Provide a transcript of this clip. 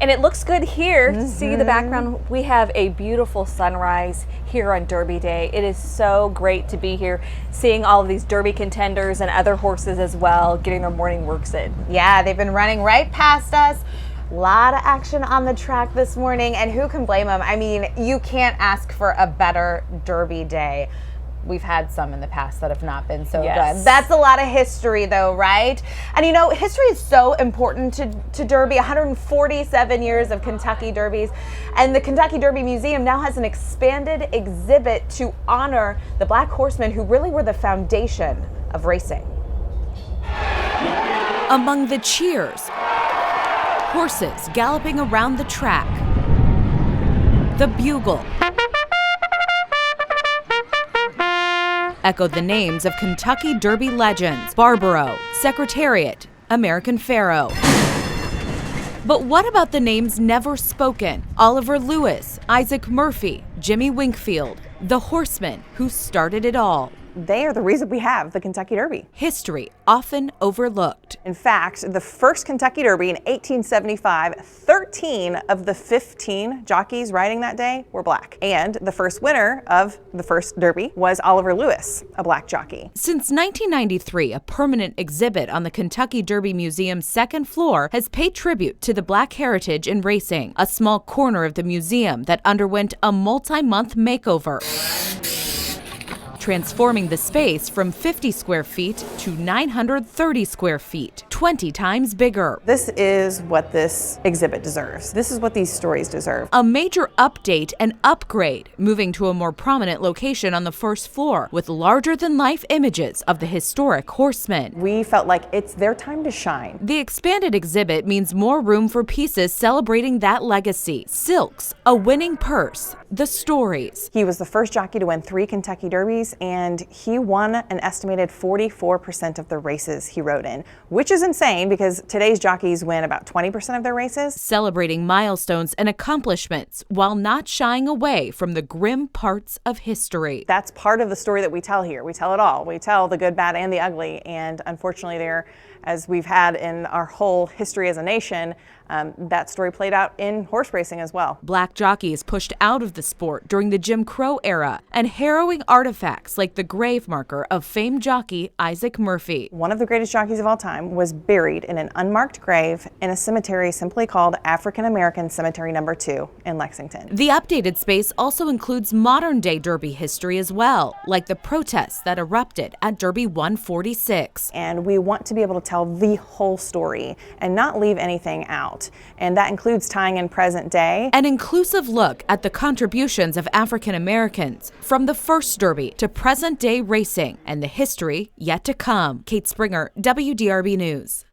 And it looks good here. See the background? We have a beautiful sunrise here on Derby Day. It is so great to be here, seeing all of these Derby contenders and other horses as well, getting their morning works in. Yeah, they've been running right past us. A lot of action on the track this morning, and who can blame them? I mean, you can't ask for a better Derby day. We've had some in the past that have not been so good. That's a lot of history though, right? And you know, history is so important to Derby. 147 years of Kentucky Derbies. And the Kentucky Derby Museum now has an expanded exhibit to honor the black horsemen who really were the foundation of racing. Among the cheers, horses galloping around the track, the bugle echoed the names of Kentucky Derby legends: Barbaro, Secretariat, American Pharoah. But what about the names never spoken? Oliver Lewis, Isaac Murphy, Jimmy Winkfield, the horsemen who started it all. They are the reason we have the Kentucky Derby. History often overlooked. In fact, the first Kentucky Derby in 1875, 13 of the 15 jockeys riding that day were black. And the first winner of the first Derby was Oliver Lewis, a black jockey. Since 1993, a permanent exhibit on the Kentucky Derby Museum's second floor has paid tribute to the black heritage in racing, a small corner of the museum that underwent a multi-month makeover, transforming the space from 50 square feet to 930 square feet, 20 times bigger. This is what this exhibit deserves. This is what these stories deserve. A major update and upgrade, moving to a more prominent location on the first floor with larger-than-life images of the historic horsemen. We felt like it's their time to shine. The expanded exhibit means more room for pieces celebrating that legacy. Silks, a winning purse, the stories. He was the first jockey to win 3 Kentucky Derbies, and he won an estimated 44% of the races he rode in, which is insane because today's jockeys win about 20% of their races. Celebrating milestones and accomplishments while not shying away from the grim parts of history. That's part of the story that we tell here. We tell it all. We tell the good, bad, and the ugly, and unfortunately there, as we've had in our whole history as a nation, that story played out in horse racing as well. Black jockeys pushed out of the sport during the Jim Crow era, and harrowing artifacts like the grave marker of famed jockey Isaac Murphy. One of the greatest jockeys of all time was buried in an unmarked grave in a cemetery simply called African American Cemetery No. 2 in Lexington. The updated space also includes modern-day Derby history as well, like the protests that erupted at Derby 146. And we want to be able to tell the whole story and not leave anything out. And that includes tying in present day. An inclusive look at the contributions of African Americans from the first Derby to present day racing and the history yet to come. Kate Springer, WDRB News.